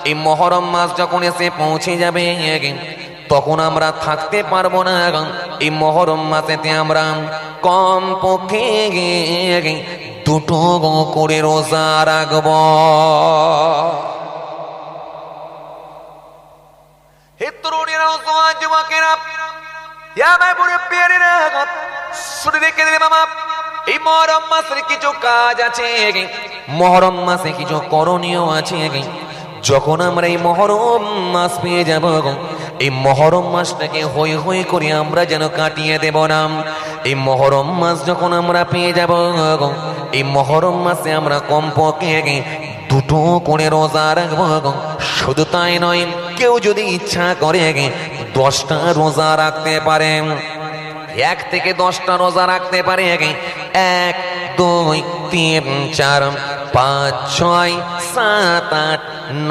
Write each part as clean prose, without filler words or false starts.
এই মুহররম মাস যখন এসে পৌঁছে যাবে তখন আমরা থাকতে পারবো না। এই মুহররম মাসেতে আমরা কম পক্ষে দুটো করে রোজা রাখব। হে তরুণীরা ও যুবকেরা, আমার মুরব্বিয়ারা, শুনে রেখে দিলে মামা, এই মুহররম মাসের কিছু কাজ আছে, মুহররম মাসে কিছু করণীয় আছে। যখন আমরা এই মুহররম মাস পেয়ে যাব, এই মুহররম মাসটাকে হই হই করে আমরা যেন কাটিয়ে দেব না। এই মুহররম মাস যখন আমরা পেয়ে যাব, এই মুহররম মাসে আমরা কমপক্ষে দুটো করে রোজা রাখবো। শুধু তাই নয়, কেউ যদি ইচ্ছা করে 10টা রোজা রাখতে পারে, 1 থেকে 10টা রোজা রাখতে পারে। 1 2 3 4 5 6 7 8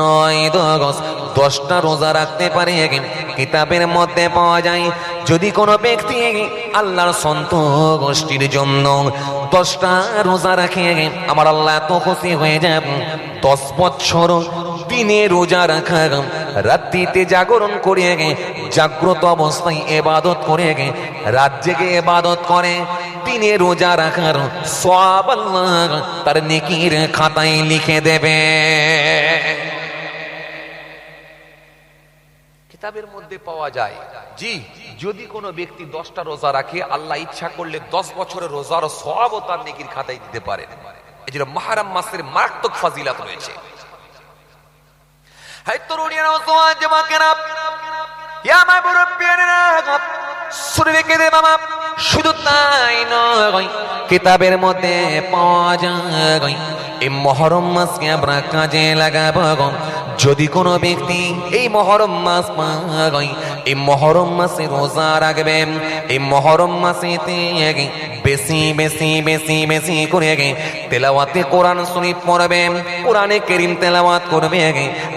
9 10, 10টা রোজা রাখতে পারে। কিতাবের মধ্যে পাওয়া যায়, যদি কোনো ব্যক্তি আল্লাহর সন্তুষ্টির জন্য 10টা রোজা রাখে, আমার আল্লাহ এত খুশি হয়ে যায়, 10 বছর দিনে রোজা রাখা, রাত্রিতে জাগরণ করে, জাগ্রত অবস্থায় ইবাদত করে, রাত জেগে ইবাদত করে, দিনে রোজা রাখার সওয়াব আল্লাহ তার নেকির খাতায় লিখে দেবে। কিতাবের মধ্যে পাওয়া যায়, জি, যদি কোনো ব্যক্তি 10টা রোজা রাখে, আল্লাহ ইচ্ছা করলে 10 বছরের রোজার সওয়াবও তার নেকির খাতায় দিতে পারেন। এই জন্য মুহররম মাসের মারাত্মক ফজিলত রয়েছে। হাই তরুণীরা ও যুবকেরা, আমার মুরব্বিয়ারা, শুনে রেখে দে মামা, শুধু তাই নয়, কিতাবের মধ্যে পাওয়া যায়, এই মুহররম মাসকে আমরা কাজে লাগাবো। যদি কোনো ব্যক্তি এই মুহররম মাস পায়, এই মুহররম মাসে রোজা রাখবে, এই মুহররম মাসেতে বেশি বেশি বেশি বেশি করে তেলাওয়াতে কোরআন শরীফ পড়বে, কোরআনে কারীম তেলাওয়াত করবে,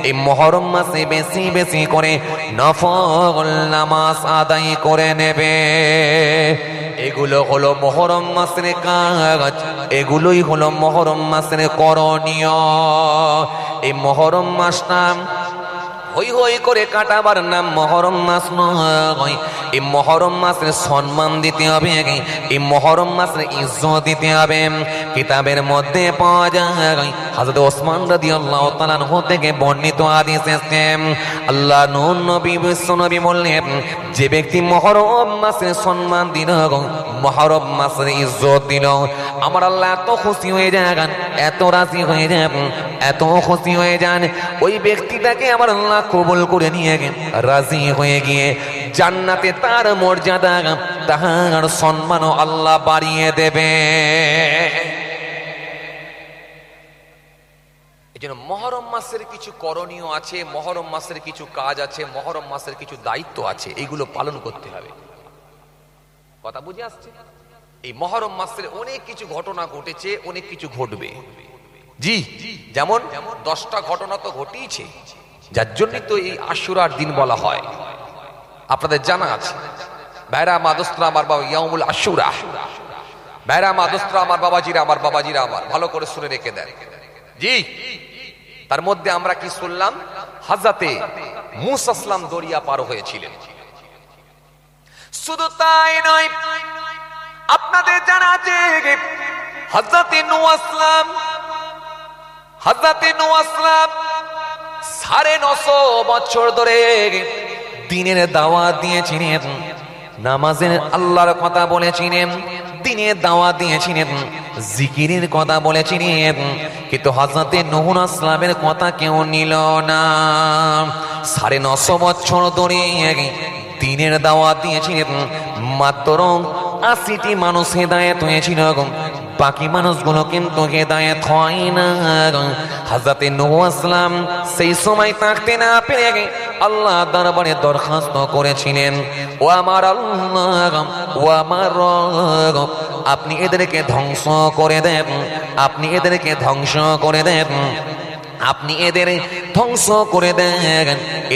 এই মুহররম মাসে বেশি বেশি করে নফল নামাজ আদায় করে নেবে। এগুলো হলো মুহররম মাসের কাজ, এগুলোই হলো মুহররম মাসের করণীয়। এই মুহররম মাসটা হই হই করে কাটাবার নাম মুহররম মাস নয়। এই মুহররম মাসের সম্মান দিতে হবে, এই মুহররম মাসের ইজ্জত দিতে হবে। কিতাবের মধ্যে পাওয়া যায়, হযরত ওসমান রাদিয়াল্লাহু তাআলা আনহু থেকে বর্ণিত হাদিস আছে, আল্লাহ নবী বিশ্বনবী বললেন, যে ব্যক্তি মুহররম মাসের সম্মান দিল, মুহররম মাসের ইজ্জত দিল, আমার আল্লাহ এত খুশি হয়ে যান, এত রাজি হয়ে যান, এত খুশি হয়ে যান, ওই ব্যক্তিটাকে আমার আল্লাহ কবুল করে নিয়ে রাজি হয়ে গিয়ে জান্নাতে তার মর্যাদা, তার সম্মানও আল্লাহ বাড়িয়ে দেবে। এই জন্য মুহররম মাসের কিছু করণীয় আছে, মুহররম মাসের কিছু কাজ আছে, মুহররম মাসের কিছু দায়িত্ব আছে, এইগুলো পালন করতে হবে। কথা বুঝে আসছে? এই মুহররম মাসের অনেক কিছু ঘটনা ঘটেছে, অনেক কিছু ঘটবে। জি, যেমন 10টা ঘটনা তো ঘটিয়েছে, যার জন্যই তো এই আশুরার দিন বলা হয়। আপনাদের জানা আছে, ভাইরা মাদুসরা আমার বাবা, ইয়াউমুল আশুরা, ভাইরা মাদুসরা আমার বাবাজিরা, আমার বাবাজিরা, আমার ভালো করে শুনে রেখে দেন। জি, তার মধ্যে আমরা কি শুনলাম, হযরতে মূসা আসলাম দরিয়া পার হয়েছিলেন। শুধু তাই নয়, আপনাদের জানা আছে হযরতে নূহ আসলাম, হযরতে নূহ আসলাম 950 বছর ধরে দ্বীনের দাওয়াত দিয়েছিলেন, নামাজের আল্লাহর কথা বলেছিলেন, দ্বীনের দাওয়াত দিয়েছিলেন, জিকিরের কথা বলেছিলেন, কিন্তু হযরতে নূহ আসলামের কথা কেউ নিল না। 950 বছর ধরে দ্বীনের দাওয়াত দিয়েছিলেন, মাত্র 80টি মানুষ হেদায়েত হয়েছিল, বাকি মানুষগুলো কিন্তু হেদায়েত হয় না। হযরতে নূহ আসলাম সেই সময় থাকতে না পেরে আল্লাহ দরবারে দরখাস্ত করেছিলেন, ও আমার আল্লাহ, ও আমার রব, আপনি এদেরকে ধ্বংস করে দেন, আপনি এদেরকে ধ্বংস করে দেন। আপনি এদের ধ্বংস করে দেন,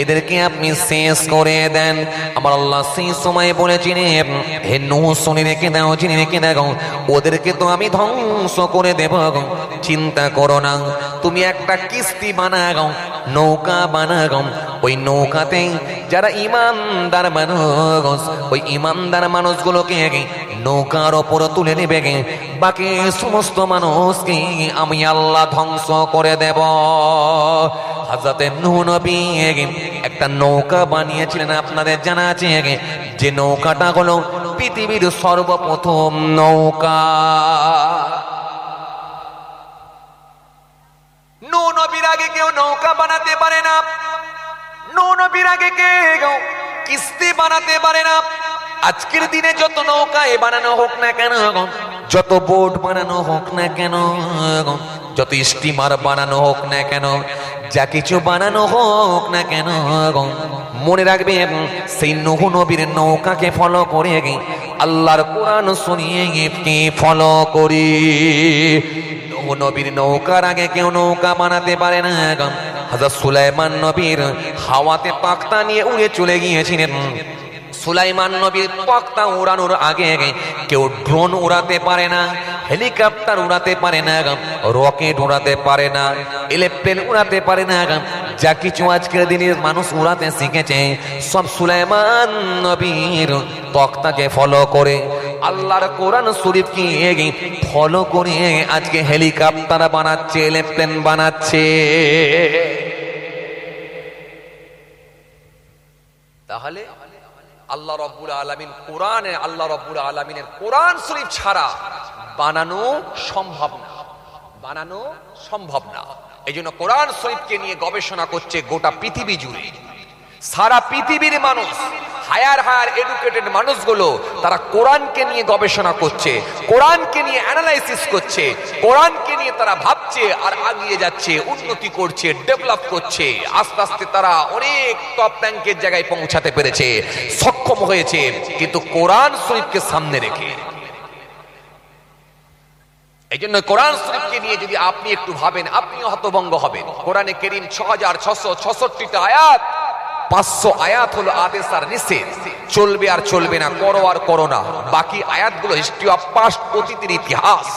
এদেরকে আপনি শেষ করে দেন। আমার আল্লাহ সেই সময় বলেছিলেন, হে নূহ শুনে রেখে দাও, জেনে রেখে দাও, ওদেরকে তো আমি ধ্বংস করে দেব, চিন্তা করো না। তুমি একটা কিস্তি বানাও, নৌকা বানাও, ওই নৌকাতে যারা ইমানদার মানুষ, ওই ইমানদার মানুষগুলোকে নৌকার ওপর তুলে নেবে, বাকি সমস্ত মানুষকে আমি আল্লাহ ধ্বংস করে দেব। হযরত নূহ নবী একটা নৌকা বানিয়েছিলেন, আপনাদের জানা আছে যে নৌকাটা হলো পৃথিবীর সর্বপ্রথম নৌকা। নূহ নবীর আগে কেউ নৌকা বানাতে পারে না, নূহ নবীর আগে কেউ কিস্তি বানাতে পারে না। আজকের দিনে যত নৌকায় বানানো হোক না কেন, যত বোট বানানো হোক না কেন, যত স্টিমার বানানো হোক না কেন, যা কিছু বানানো হোক না কেন, মনে রাখবেন সেই নূহ নবীর নৌকাকে ফলো করে আল্লাহর কোরআন শুনিয়ে ফলো করি। নূহ নবীর নৌকার আগে কেউ নৌকা বানাতে পারে না। হযরত সুলাইমান নবীর হাওয়াতে পাখতা নিয়ে উড়ে চলে গিয়েছিলেন। সুলাইমান নবীর পাখতা উড়ানোর আগে কেউ ড্রোন উড়াতে পারে না, হেলিকপ্টার উড়াতে পারে না, রকেট উড়াতে পারে না, এরোপ্লেন উড়াতে পারে না। যা কিছু আজকের দিনের মানুষ উড়াতে শিখেছে সব সুলাইমান নবীর পাখতাকে ফলো করে, আল্লাহর কোরআন শরীফকে ফলো করে আজকে হেলিকপ্টার বানাচ্ছে, এরোপ্লেন বানাচ্ছে। তাহলে আল্লাহ রাব্বুল আলামিন কোরআনে, আল্লাহ রাব্বুল আলামিনের কোরআন শরীফ ছাড়া বানানো সম্ভব না, বানানো সম্ভব না। এই জন্য কোরআন শরীফকে নিয়ে গবেষণা করছে গোটা পৃথিবী জুড়ে। সারা পৃথিবীর মানুষ, হায়ার এডুকেটেড মানুষগুলো তারা কোরআনকে নিয়ে গবেষণা করছে, কোরআনকে নিয়ে অ্যানালাইসিস করছে, কোরআনকে নিয়ে তারা ভাবছে আর এগিয়ে যাচ্ছে, উন্নতি করছে, ডেভেলপ করছে। আস্তে আস্তে তারা অনেক টপ র্যাঙ্কের জায়গায় পৌঁছাতে পেরেছে, সক্ষম হয়েছে, কিন্তু কোরআন শরীফকে সামনে রেখে। এই জন্য কোরআন শরীফকে নিয়ে যদি আপনি একটু ভাবেন, আপনিও হতভম্ব হবেন। কোরআনে কারীম 6666টা আয়াত, 500 আয়াত হলো আদেশ আর নিষেধ, চলবে আর চলবে না, করো আর করো না। বাকি আয়াতগুলো হিস্ট্রি অফ পাস্ট, অতীতের ইতিহাস।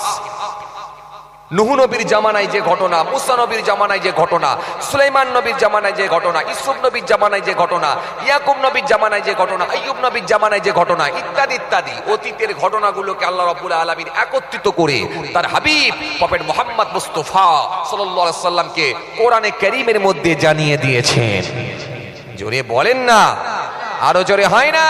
নূহ নবীর জামানায় যে ঘটনা, মুসা নবীর জামানায় যে ঘটনা, সুলাইমান নবীর জামানায় যে ঘটনা, ইউসুফ নবীর জামানায় যে ঘটনা, ইয়াকুব নবীর জামানায় যে ঘটনা, আইয়ুব নবীর জামানায় যে ঘটনা, ইত্যাদি ইত্যাদি অতীতের ঘটনাগুলোকে আল্লাহ রাব্বুল আলামিন একত্রিত করে তার হাবিব প্রফেট মুহাম্মদ মুস্তাফা সাল্লাল্লাহু আলাইহি সাল্লামকে কোরআনে কারীমের মধ্যে জানিয়ে দিয়েছেন। জোরে বলেন না, আরো জোরে হয় না?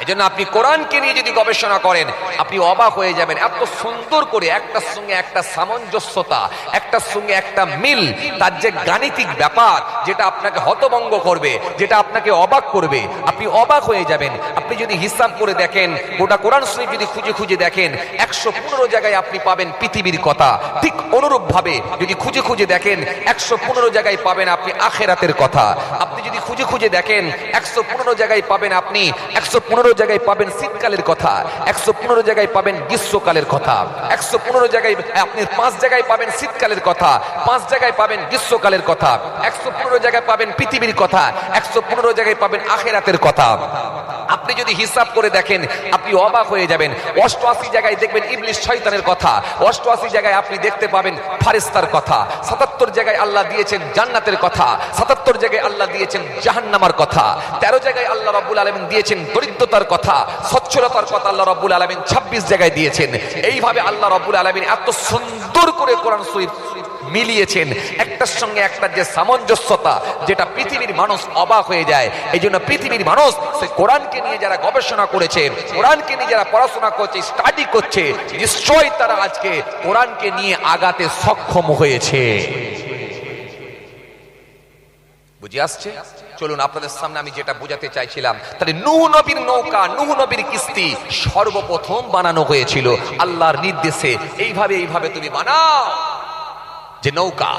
এজন্য আপনি কোরআনকে নিয়ে যদি গবেষণা করেন আপনি অবাক হয়ে যাবেন, এত সুন্দর করে একটার সঙ্গে একটা সামঞ্জস্যতা, একটার সঙ্গে একটা মিল, তার যে গাণিতিক ব্যাপার যেটা আপনাকে হতভম্ব করবে, যেটা আপনাকে অবাক করবে, আপনি অবাক হয়ে যাবেন। আপনি যদি হিসাব করে দেখেন, গোটা কোরআন শরীফ যদি খুঁজে খুঁজে দেখেন, 115 জায়গায় আপনি পাবেন পৃথিবীর কথা। ঠিক অনুরূপ ভাবে যদি খুঁজে খুঁজে দেখেন, 115 জায়গায় পাবেন আপনি আখিরাতের কথা। আপনি যদি খুঁজে খুঁজে দেখেন, 115 জায়গায় পাবেন আপনি 115 জায়গায় পাবেন শীতকালের কথা, 115 জায়গায় পাবেন গ্রীষ্মকালের কথা, 115 জায়গায় আপনি 5 জায়গায় পাবেন শীতকালের কথা, 5 জায়গায় পাবেন গ্রীষ্মকালের কথা, 115 জায়গায় পাবেন পৃথিবীর কথা, 115 জায়গায় পাবেন আখিরাতের কথা। আপনি যদি হিসাব করে দেখেন আপনি অবাক হয়ে যাবেন। 88 জায়গায় দেখবেন ইবলিস শয়তানের কথা, 88 জায়গায় আপনি দেখতে পাবেন ফারিস্তার কথা, 77 জায়গায় আল্লাহ দিয়েছেন জান্নাতের কথা, 77 জায়গায় আল্লাহ দিয়েছেন জাহান্নামের কথা, 13 জায়গায় আল্লাহ রাব্বুল আলামিন দিয়েছেন দরিদ্রতার কথা, সচ্ছলতার কথা আল্লাহ রাব্বুল আলামিন 26 জায়গায় দিয়েছেন। এইভাবে আল্লাহ রাব্বুল আলামিন এত সুন্দর করে কোরআন শরীফ মিলিয়েছেন, একটার সঙ্গে একটা যে সামঞ্জস্যতা, যেটা পৃথিবীর মানুষ অবাক হয়ে যায়। এই জন্য পৃথিবীর মানুষ সেই কোরআনকে নিয়ে যারা গবেষণা করেছে, কোরআনকে নিয়ে যারা পড়াশোনা করছে, স্টাডি করছে, নিশ্চয়ই তারা আজকে কোরআনকে নিয়ে আগাতে সক্ষম হয়েছে। বুঝে আসছে? চলুন আপনাদের সামনে আমি যেটা বোঝাতে চাইছিলাম, তাহলে নূহ নবীর নৌকা, নূহ নবীর কিস্তি সর্বপ্রথম বানানো হয়েছিল আল্লাহর নির্দেশে। এইভাবে তুমি বানাও যে নৌকা,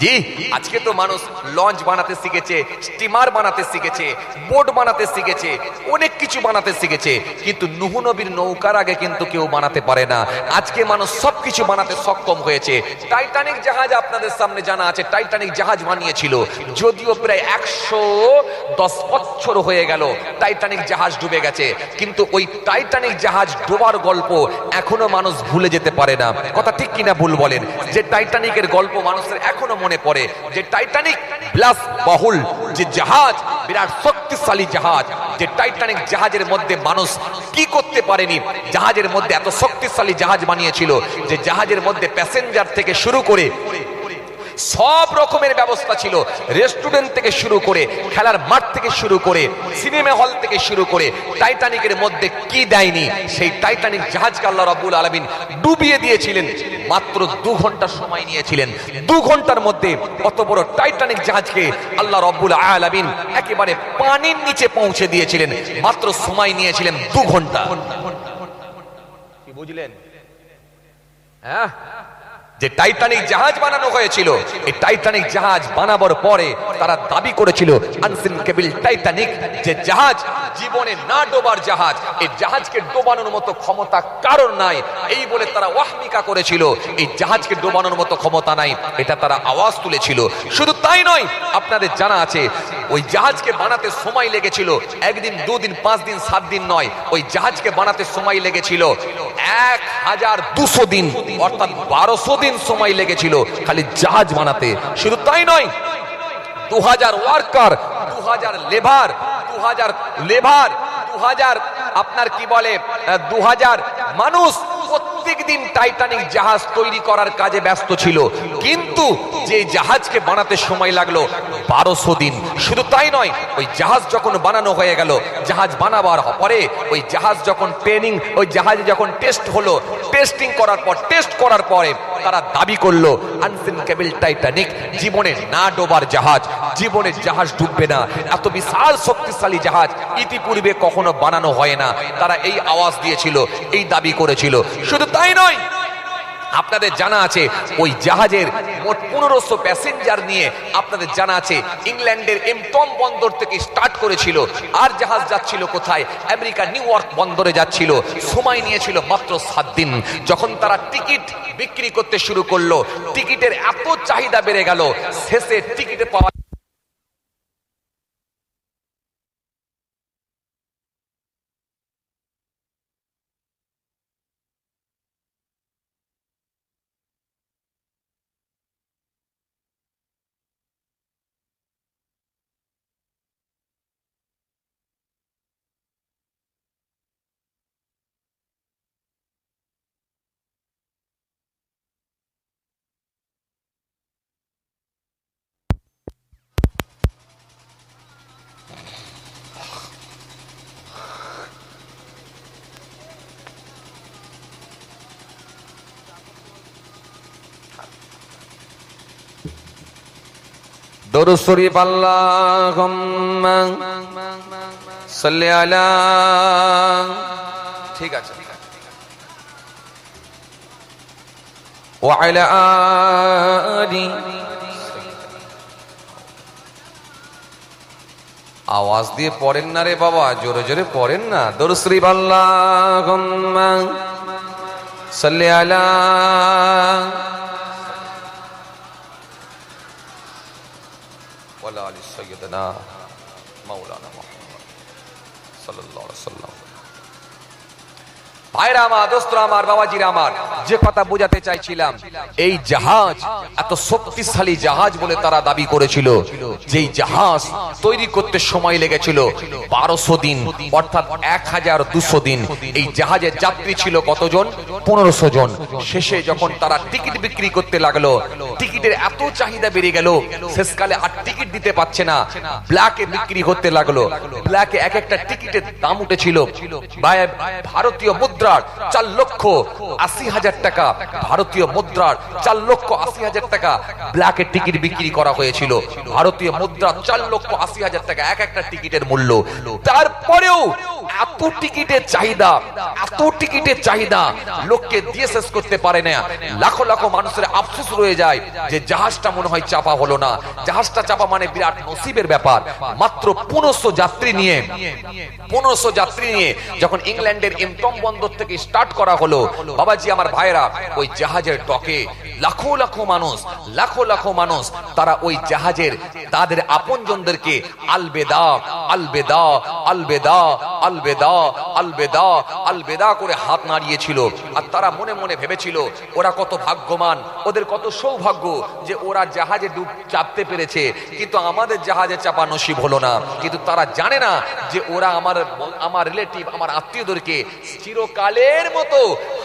জি, আজকে তো মানুষ লঞ্চ বানাতে শিখেছে, স্টিমার বানাতে শিখেছে, বোট বানাতে শিখেছে, অনেক কিছু বানাতে শিখেছে, কিন্তু নূহ নবীর নৌকার আগে কিন্তু কেউ বানাতে পারে না। আজকে মানুষ সবকিছু বানাতে সক্ষম হয়েছে। টাইটানিক জাহাজ আপনাদের সামনে জানা আছে, টাইটানিক জাহাজ বানিয়েছিল, যদিও প্রায় 110 বছর হয়ে গেল টাইটানিক জাহাজ ডুবে গেছে, কিন্তু ওই টাইটানিক জাহাজ ডোবার গল্প এখনো মানুষ ভুলে যেতে পারে না। কথা ঠিক কিনা ভুল বলেন? যে টাইটানিকের গল্প মানুষের এখনো মনে পড়ে, যে টাইটানিক বিলাস বহুল যে জাহাজ, বিরাট শক্তিশালী জাহাজ, যে টাইটানিক জাহাজের মধ্যে মানুষ কি করতে পারেনি, জাহাজের মধ্যে এত শক্তিশালী জাহাজ বানিয়েছিল যে জাহাজের মধ্যে প্যাসেঞ্জার থেকে শুরু করে সব রকমের ব্যবস্থা ছিল। রেস্টুরেন্ট থেকে শুরু করে, খেলার মাঠ থেকে শুরু করে, সিনেমা হল থেকে শুরু করে, টাইটানিকের মধ্যে কি দেয়নি? সেই টাইটানিক জাহাজকে আল্লাহ রাব্বুল আলামিন ডুবিয়ে দিয়েছিলেন। মাত্র 2 ঘন্টা সময় নিয়েছিলেন। 2 ঘন্টার মধ্যে অত বড় টাইটানিক জাহাজকে আল্লাহ রাব্বুল আলামিন একেবারে পানির নিচে পৌঁছে দিয়েছিলেন। মাত্র সময় নিয়েছিলেন 2 ঘন্টা। কি বুঝলেন? হ্যাঁ, যে টাইটানিক জাহাজ বানানো হয়েছিল, এই টাইটানিক জাহাজ বানাবার পরে তারা দাবি করেছিল আনসিঙ্কেবল টাইটানিক, যে জাহাজ জীবনে না ডোবার জাহাজ, এই জাহাজকে ডোবানোর মতো ক্ষমতা কারোর নাই, এই বলে তারা ওয়াহমিকা করেছিল এই জাহাজকে ডোবানোর মতো ক্ষমতা নাই, এটা তারা আওয়াজ তুলেছিল। শুধু তাই নয়, আপনাদের জানা আছে ওই জাহাজকে বানাতে সময় লেগেছিল 1 দিন 2 দিন 5 দিন 7 দিন নয়, ওই জাহাজকে বানাতে সময় লেগেছিল 1200 দিন, অর্থাৎ 1200 দিন সময় লেগেছিল খালি জাহাজ বানাতে। শুধু তাই নয়, 2000 ওয়ার্কার, 2000 লেবার, 2000 আপনার কি বলে 2000 মানুষ প্রত্যেক দিন টাইটানিক জাহাজ তৈরি করার কাজে ব্যস্ত ছিল, কিন্তু যে জাহাজকে বানাতে সময় লাগলো 1200 দিন। শুধু তাই নয়, ওই জাহাজ যখন বানানো হয়ে গেল, জাহাজ বানাবার পরে ওই জাহাজ যখন ট্রেনিং, ওই জাহাজে যখন টেস্ট হলো, টেস্টিং করার পর, টেস্ট করার পরে তারা দাবি করলো আনসিঙ্কেবল টাইটানিক, জীবনে না ডোবার জাহাজ, জীবনে জাহাজ ডুববে না, এত বিশাল শক্তিশালী জাহাজ ইতিপূর্বে কখনো বানানো হয় না। তারা এই আওয়াজ দিয়েছিল, এই দাবি করেছিল। শুধু তাই নয়, আপনাদের জানা আছে ওই জাহাজের মোট 1500 প্যাসেঞ্জার নিয়ে, আপনাদের জানা আছে ইংল্যান্ডের এমটম বন্দর থেকে স্টার্ট করেছিল, আর জাহাজ যাচ্ছিল কোথায়? আমেরিকা নিউ ইয়র্ক বন্দরে যাচ্ছিল। সময় নিয়েছিল মাত্র 7 দিন। যখন তারা টিকিট বিক্রি করতে শুরু করলো, টিকিটের এত চাহিদা বেড়ে গেল, শেষে টিকিটে পাওয়া দরুদ শরীফ আল্লাহুম্মা সাল্লি আলা, ঠিক আছে, ওয়া আলা আলি। আওয়াজ দিয়ে পড়েন না রে বাবা, জোরে জোরে পড়েন না। দরুদ শরীফ আল্লাহুম্মা সাল্লি আলা وعلى آل سيدنا مولانا محمد صلى الله عليه وسلم। ভাইরা আমার, দোস্তরা আমার, বাবাজিরা আমার, যে কথা বোঝাতে চাইছিলাম, এই জাহাজ এত শক্তিশালী জাহাজ বলে তারা দাবি করেছিল, যেই জাহাজ তৈরি করতে সময় লেগেছিল 1200 দিন, অর্থাৎ 1200 দিন। এই জাহাজের যাত্রী ছিল কতজন? 1500 জন। শেষে যখন তারা টিকিট বিক্রি করতে লাগলো, টিকিটের এত চাহিদা বেড়ে গেল, শেষকালে আর টিকিট দিতে পারছে না, ব্ল্যাকে বিক্রি করতে লাগলো। ব্ল্যাকে এক একটা টিকিটের দাম উঠেছিল ভারতীয় মুদ্রা 4,80,000 টাকা, ভারতীয় মুদ্রার 4,80,000 টাকা ব্ল্যাকে টিকিট বিক্রি করা হয়েছিল। ভারতীয় মুদ্রা 4,80,000 টাকা এক একটা টিকিটের মূল্য। তারপরেও এত টিকিটের চাহিদা, এত টিকিটের চাহিদা লোককে দিয়ে শেষ করতে পারে না। লাখো লাখো মানুষের আফসোস রয়ে যায় যে জাহাজটা মনে হয় চাপা হলো না। জাহাজটা চাপা মানে বিরাট নসিবের ব্যাপার। মাত্র 1500 যাত্রী নিয়ে, 1500 যাত্রী নিয়ে যখন ইংল্যান্ডের এমটম বন্দর থেকে স্টার্ট করা হলো, বাবাজি আমার ভাইরা, ওই জাহাজের ডকে লাখো লাখো মানুষ, লাখো লাখো মানুষ তারা ওই জাহাজের তাদের আপনজনদেরকে আলবেদা আলবেদা আলবেদা আলবেদা আলবেদা আলবেদা করে হাত নাড়িয়েছিল। আর তারা মনে মনে ভেবেছিল ওরা কত ভাগ্যবান, ওদের কত সৌভাগ্য যে ওরা জাহাজে ডুব চাপতে পেরেছে, কিন্তু আমাদের জাহাজে চাপা নসিব হলো না। কিন্তু তারা জানে না যে ওরা আমার রিলেটিভ, আমার আত্মীয়দেরকে চিরকালের মতো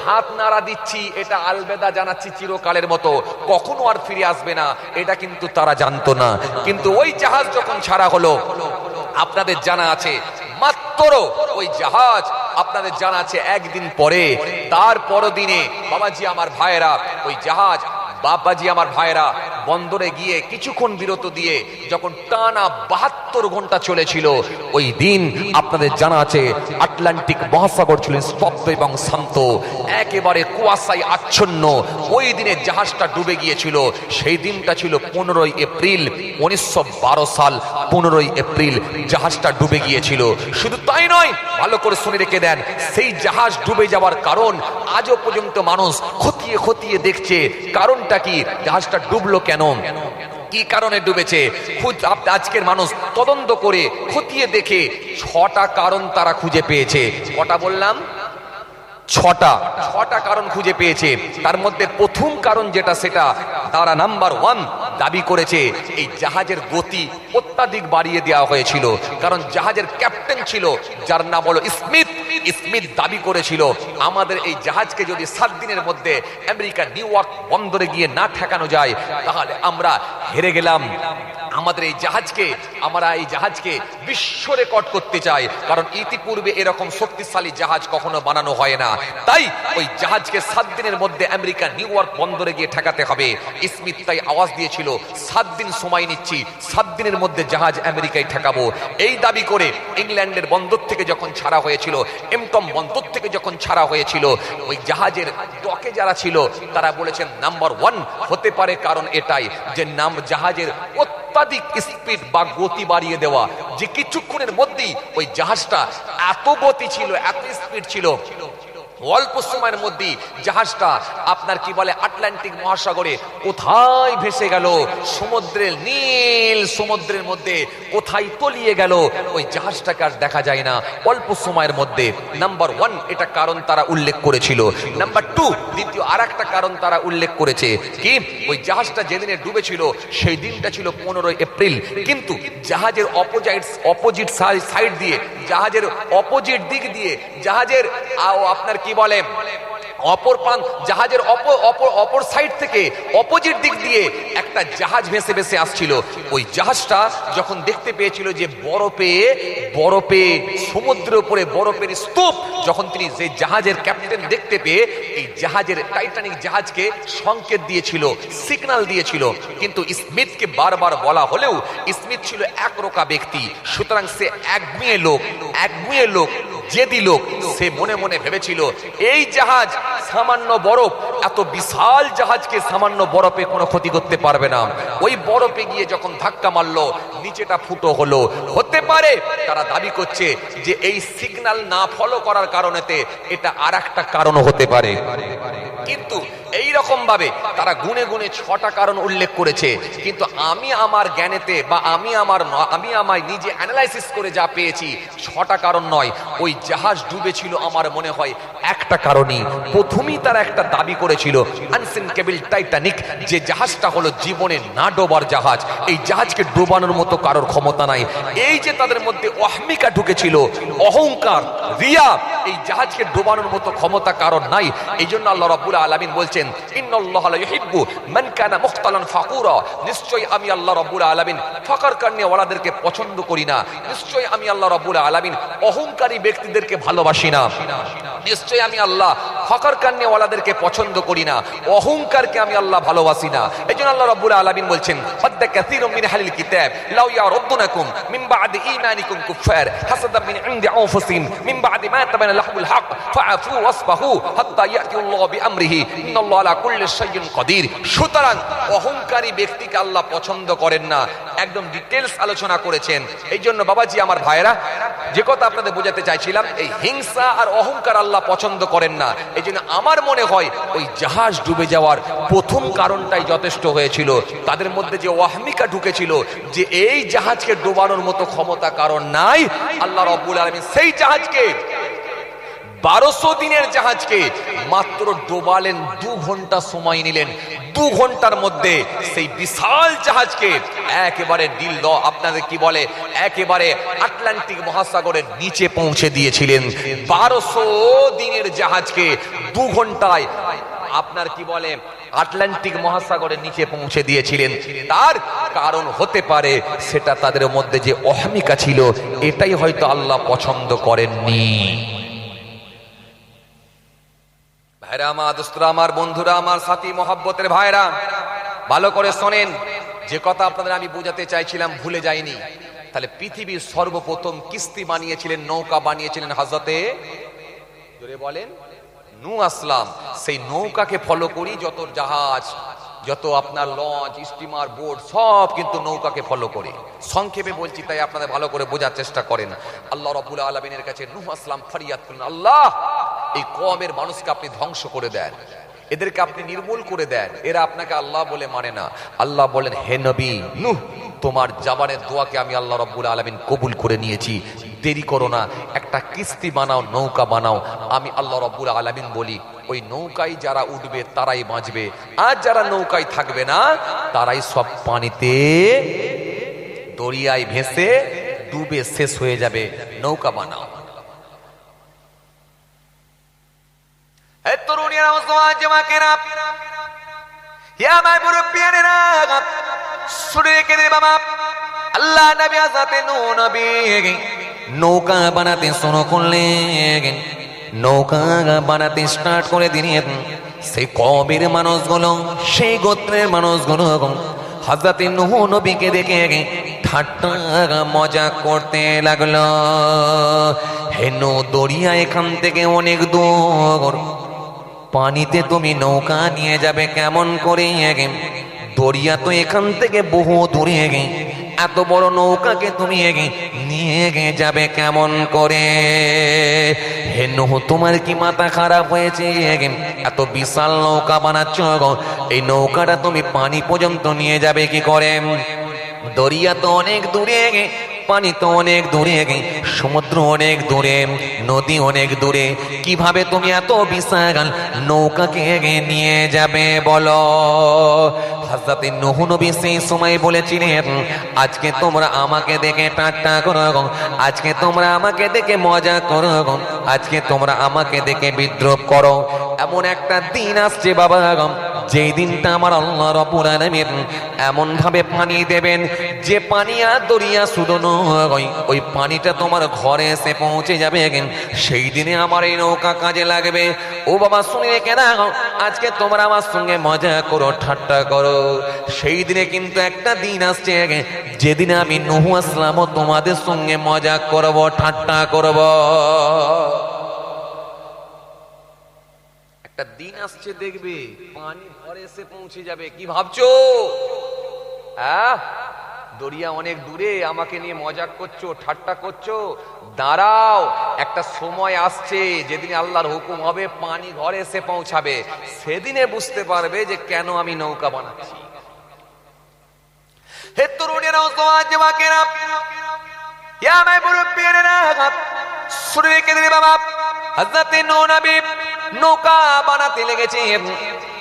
হাত নাড়া দিচ্ছি, এটা আলবেদা জানাচ্ছি চিরকালের মতো, কখনো আর ফিরে আসবে না, এটা কিন্তু তারা জানতো না। কিন্তু ওই জাহাজ যখন ছাড়া হলো, আপনাদের জানা আছে মাত্র ওই জাহাজ, আপনাদের জানা আছে একদিন পরে, তার পরদিনে বাবাজি আমার ভাইয়েরা ওই জাহাজ, বাবাজি আমার ভাইয়েরা বন্দরে গিয়ে কিছুক্ষণ বিরত দিয়ে যখন টানা 72 ঘন্টা চলেছিল, ওই দিন আপনাদের জানা আছে আটলান্টিক মহাসাগর ছিল স্তব্ধ এবং শান্ত, একেবারে কুয়াশায় আচ্ছন্ন। ওই দিনে জাহাজটা ডুবে গিয়েছিল। সেই দিনটা ছিল 15ই এপ্রিল 1912 সাল। 15ই এপ্রিল জাহাজটা ডুবে গিয়েছিল। শুধু তাই নয়, ভালো করে শুনে রেখে দেন, সেই জাহাজ ডুবে যাওয়ার কারণ আজও পর্যন্ত মানুষ খতিয়ে খতিয়ে দেখছে। কারণটা কি? জাহাজটা ডুবলো কেন, কি কারণে ডুবেছে? আজকের মানুষ তদন্ত করে খতিয়ে দেখে 6টা কারণ তারা খুঁজে পেয়েছে। কটা বললাম? 6টা কারণ খুঁজে পেয়েছে। তার মধ্যে প্রথম কারণ যেটা, সেটা তারা নাম্বার 1 দাবি করেছে এই জাহাজের গতি অত্যাধিক বাড়িয়ে দেওয়া হয়েছিল। কারণ জাহাজের ক্যাপ্টেন ছিল যার নাম হলো স্মিথ। স্মিথ দাবি করেছিল আমাদের এই জাহাজকে যদি 7 দিনের মধ্যে আমেরিকা নিউ ইয়র্ক বন্দরে গিয়ে না ঠেকানো যায় তাহলে আমরা হেরে গেলাম। আমাদের এই জাহাজকে, আমরা এই জাহাজকে বিশ্ব রেকর্ড করতে চাই, কারণ ইতিপূর্বে এরকম শক্তিশালী জাহাজ কখনো বানানো হয় না। তাই ওই জাহাজকে 7 দিনের মধ্যে আমেরিকা নিউ ইয়র্ক বন্দরে গিয়ে ঠেকাতে হবে। স্মিথ তাই আওয়াজ দিয়েছিল 7 দিন সময় নিচ্ছি, 7 দিনের মধ্যে জাহাজ আমেরিকায় ঠেকাবো। এই দাবি করে ইংল্যান্ডের বন্দর থেকে যখন ছাড়া হয়েছিল, এমটম বন্দর থেকে যখন ছাড়া হয়েছিল, ওই জাহাজের ডকে যারা ছিল তারা বলেছেন নাম্বার 1 হতে পারে কারণ এটাই যে জাহাজের অত্যাধিক স্পিড বা গতি বাড়িয়ে দেওয়া, যে কিছুক্ষণের মধ্যেই ওই জাহাজটা এত গতি ছিল, এত স্পিড ছিল, অল্প সময়ের মধ্যেই জাহাজটা আপনার কি বলে আটলান্টিক মহাসাগরে কোথায় ভেসে গেল, সমুদ্রের নীল সমুদ্রের মধ্যে কোথায় তলিয়ে গেল, ওই জাহাজটাকে আর দেখা যায় না অল্প সময়ের মধ্যে। নাম্বার 1 এটা কারণ তারা উল্লেখ করেছিল। নাম্বার 2 দ্বিতীয় আরেকটা কারণ তারা উল্লেখ করেছে কি, ওই জাহাজটা যেদিনে ডুবেছিল সেই দিনটা ছিল 15 এপ্রিল, কিন্তু জাহাজের অপোজিট সাইড দিয়ে, জাহাজের অপোজিট দিক দিয়ে, জাহাজের আপনার কি বলে অপর প্রান্ত, জাহাজের অপর সাইড থেকে অপোজিট দিক দিয়ে একটা জাহাজ ভেসে ভেসে আসছিল। ওই জাহাজটা যখন দেখতে পেয়েছিল যে বরফে সমুদ্রের উপরে বরফের স্তূপ, যখন তিনি যে জাহাজের ক্যাপ্টেন দেখতে পেয়ে এই জাহাজের টাইটানিক জাহাজকে সংকেত দিয়েছিল, সিগন্যাল দিয়েছিল, কিন্তু স্মিথকে বারবার বলা হলেও স্মিথ ছিল একরোখা ব্যক্তি, সুতরাং সে একগুঁয়ে লোক জেদি লোক। সে মনে মনে ভেবেছিল এই জাহাজ সামান্য বরফ, এত বিশাল জাহাজকে সামান্য বরফে কোনো ক্ষতি করতে পারবে না। ওই বরফে গিয়ে যখন ধাক্কা মারলো নিচেটা ফুটো হলো। হতে পারে তারা দাবি করছে যে এই সিগন্যাল না ফলো করার কারণেতে এটা আর একটা কারণ হতে পারে, কিন্তু এই রকম ভাবে তারা গুনে গুনে 6টা কারণ উল্লেখ করেছে। কিন্তু আমি আমার জ্ঞানেতে বা আমি আমার নিজে অ্যানালাইসিস করে যা পেয়েছি 6টা কারণ নয়, ওই জাহাজ ডুবেছিল আমার মনে হয় একটা কারণই। প্রথমেই তারা একটা দাবি করেছিল আনসিঙ্কেবল টাইটানিক, যে জাহাজটা হলো জীবনে না ডোবার জাহাজ, এই জাহাজকে ডোবানোর মতো কারোর ক্ষমতা নাই। এই যে তাদের মধ্যে অহমিকা ঢুকেছিল, অহংকার, রিয়া, এই জাহাজকে ডোবানোর মতো ক্ষমতা কারণ নাই। এই জন্য আল্লাহ রাব্বুল আলামিন বলছেন, ইন্নাল্লাহা লা ইউহিব্বু মান কানা মুখতালান ফাকুরা, নিশ্চয়ই আমি আল্লাহ রাব্বুল আলামিন ফাকার কান্নিওয়ালাদেরকে পছন্দ করি না। নিশ্চয়ই আমি আল্লাহ রাব্বুল আলামিন অহংকারী ব্যক্তিদেরকে ভালোবাসি না। নিশ্চয়ই আমি আল্লাহ ফাকার কান্নিওয়ালাদেরকে পছন্দ করি না, অহংকারকে আমি আল্লাহ ভালোবাসি না। এই জন্য আল্লাহ রাব্বুল আলামিন বলছেন, ওয়াদ্দা কাসীরুম মিন আহলিল কিতাব লাউ ইয়ারুদ্দুনাকুম মিন বা'দি ঈমানিকুম কুফার হাসাদাম মিন ইনদি আনফুসিহিম মিন বা'দি মা তাবায়ানা লাহুমুল হক ফাআফু ওয়াসফাহু হাত্তা ইয়াতিয়াল্লাহু বিআমরিহি ইন্নাল্লাহা আলা কুল্লি শাইইন কাদির। সুতরাং অহংকারী ব্যক্তিকে আল্লাহ পছন্দ করেন না, একদম ডিটেইলস আলোচনা করেছেন। এই জন্য বাবাজি আমার ভাইরা, যে কথা আপনাদের বোঝাতে চাইছিলাম, এই হিংসা আর অহংকার আল্লাহ পছন্দ করেন না। এই জন্য আমার মনে হয় ওই জাহাজ ডুবে যাওয়ার প্রথম কারণটাই যথেষ্ট হয়েছিল। তাদের মধ্যে যে ওয়াহমিকা ঢুকেছিল যে এই জাহাজকে ডোবানোর মতো ক্ষমতা কারণ নাই, আল্লাহ রাব্বুল আলামিন সেই জাহাজকে 1200 দিনের জাহাজকে মাত্র ডোবালেন, 2 ঘন্টা সময় নিলেন। 2 ঘন্টার মধ্যে সেই বিশাল জাহাজকে একেবারে আপনাদের কি বলে, একেবারে আটলান্টিক মহাসাগরের নিচে পৌঁছে দিয়েছিলেন। 1200 দিনের জাহাজকে 2 ঘন্টায় আপনার কি বলে আটলান্টিক মহাসাগরের নিচে পৌঁছে দিয়েছিলেন। তার কারণ হতে পারে সেটা তাদের মধ্যে যে অহমিকা ছিল, এটাই হয়তো আল্লাহ পছন্দ করেননি। ভাইরা আমার, দোস্তরা আমার, বন্ধুরা আমার, সাথী মহব্বতের ভাইরা, ভালো করে শোনেন। যে কথা আপনাদের আমি বোঝাতে চাইছিলাম ভুলে যাইনি। তাহলে পৃথিবীর সর্বপ্রথম কিস্তি বানিয়েছিলেন, নৌকা বানিয়েছিলেন হযরতে, জোরে বলেন, নূহ আসলাম। সেই নৌকাকে ফলো করি যত জাহাজ, যত আপনার লঞ্চ, স্টিমার, বোট, সব কিন্তু নৌকাকে ফলো করে। সংক্ষেপে বলছি তাই আপনাদের ভালো করে বোঝার চেষ্টা করেন। আল্লাহ রাব্বুল আলামিনের কাছে নূহ আসলাম ফরিয়াদ করলেন, আল্লাহ এই কওমের মানুষকে আপনি ধ্বংস করে দেন, এদেরকে আপনি নির্মূল করে দেন, এরা আপনাকে আল্লাহ বলে মানে না। আল্লাহ বলেন, হে নবী নূহ, তোমার জবানের দোয়াকে আমি আল্লাহ রাব্বুল আলামিন কবুল করে নিয়েছি। দেরি করো না, একটা কিস্তি বানাও, নৌকা বানাও। আমি আল্লাহ রাব্বুল আলামিন বলি, ওই নৌকায় যারা উঠবে তারাই বাঁচবে, আর যারা নৌকায় থাকবে না তারাই সব পানিতে দরিয়ায় ভেসে ডুবে শেষ হয়ে যাবে। নৌকা বানাও। হে তরুণীরা, জওয়ানেরা, ইয়া মাই মুরব্বিয়ানেরা, শুনে রেখে দে বাবা, আল্লাহ নবী হযরত নূহ নবী নৌকা বানাতে শুরু করলেন। নৌকা বানাতে স্টার্ট করে দিলেন। সেই কওমের মানুষগুলো, সেই গোত্রের মানুষগুলো হযরত নূহ নবীকে দেখে ঠাট্টা মজা করতে লাগলো। হে নূহ, দরিয়া এখান থেকে অনেক দূর, পানিতে তুমি নৌকা নিয়ে যাবে কেমন করে? দরিয়া তো এখান থেকে বহু দূরে, এত বড় নৌকাকে তুমি নিয়ে যাবে কেমন করে? হে নূহ, তোমার কি মাথা খারাপ হয়েছে? এত বিশাল নৌকা বানাচ্ছ, এই নৌকাটা তুমি পানি পর্যন্ত নিয়ে যাবে কি করে? দরিয়া তো অনেক দূরে, পানি তো অনেক দূরে, সমুদ্র অনেক দূরে, নদী অনেক দূরে, কিভাবে তুমি এত বিশাল নৌকাকে নিয়ে যাবে বলো? হযরত নূহ নবী সেই সময় বলেছিলেন, আজকে তোমরা আমাকে দেখে ঠাট্টা করো, আজকে তোমরা আমাকে দেখে মজা করো, আজকে তোমরা আমাকে দেখে বিদ্রোহ করো। এমন একটা দিন আসছে বাবা, যেই দিনটা আমার আল্লাহ রাব্বুল আলামিন এমন ভাবে পানি দেবেন, যে পানি আর দরিয়া শুধু নয়, ওই পানিটা তোমার ঘরে এসে পৌঁছে যাবে। সেই দিনে আমার এই নৌকা কাজে লাগবে। ও বাবা, শুনে রেখে দাও, আজকে তোমরা আমার সঙ্গে মজা করো, ঠাট্টা করো। সেই দিনে কিন্তু একটা দিন আসছে, যেদিনে আমি নূহ আসলাম তোমাদের সঙ্গে মজা করব, ঠাট্টা করব। একটা দিন আসছে, দেখবে পানি ঘরে এসে পৌঁছে যাবে। কি ভাবছো? দরিয়া অনেক দূরে, আমাকে নিয়ে মজাক করছো, ঠাট্টা করছো? দাঁড়াও, একটা সময় আসছে যেদিন আল্লাহর হুকুম হবে, পানি ঘরে এসে পৌঁছাবে। সেদিনে বুঝতে পারবে যে কেন আমি নৌকা বানাচ্ছি। হে তরুণেরা, জওয়ানেরা, ইয়া মাই মুরব্বিয়ানেরা, শুনে রেখে দে বাবা, হযরত নূহ নবী নৌকা বানাতে লেগেছে।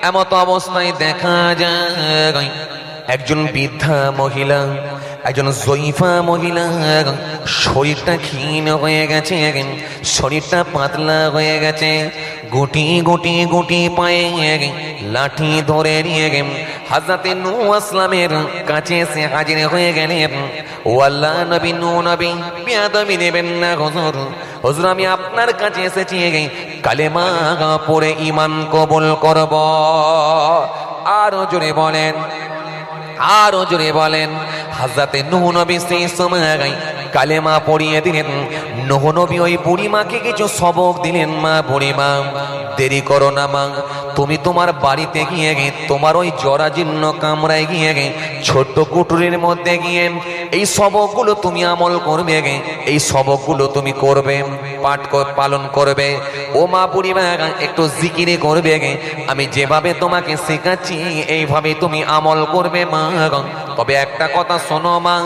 এমত অবস্থায় দেখা যায় একজন বৃদ্ধা মহিলা, একজন জয়ীফা মহিলা, শরীরটা ক্ষীণ হয়ে গেছে, শরীরটা পাতলা হয়ে গেছে, গুটি গুটি গুটি পায়ে লাঠি ধরে নিয়ে হযরতে নূহ আসলামের কাছে এসে হাজির হয়ে গেলেন। ও আল্লাহ নবী, নূহ নবী, বেয়াদবি নেবেন না হুজুর। হুজুর, আমি আপনার কাছে এসেছি কালেমা পড়ে ঈমান কবুল করব। আরো জোরে বলেন, আরো জোরে বলেন। হযরতে নূহ নবী সেই সময় কালেমা পড়িয়ে দিলেন। নূহ নবী ওই বুড়িমাকে কিছু সবক দিলেন। মা, বুড়িমা, দেরি করো না মা, তুমি তোমার বাড়িতে গিয়ে তোমার ওই জরাজীর্ণ কামরায় গিয়ে ছোট্ট কুটুরির মধ্যে গিয়ে এই সবকগুলো তুমি আমল করবে, এই সবকগুলো তুমি করবে, পাঠ পালন করবে। ও মা, বুড়িমা, একটু জিকিরি করবে, আমি যেভাবে তোমাকে শেখাচ্ছি এইভাবে তুমি আমল করবে মা। তবে একটা কথা শোনো মা,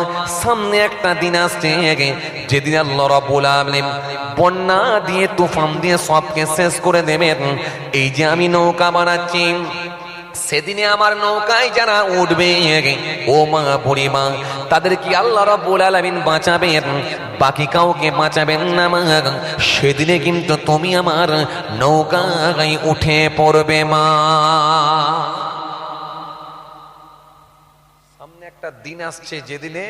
সামনে একটা দিন আসছে যেদিন আল্লাহ রাব্বুল আলামিন বন্যা দিয়ে, তুফান দিয়ে সবকে শেষ করে দেবেন। এই যে আমি নৌকা বানাচ্ছি, সেদিনে আমার নৌকায় যারা উঠবে ও মা, বুড়িমা, তাদের কি আল্লাহ রাব্বুল আলামিন বাঁচাবেন, বাকি কাউকে বাঁচাবেন না মা। সেদিনে কিন্তু তুমি আমার নৌকায় উঠে পড়বে মা। সামনে একটা দিন আসছে যেদিনে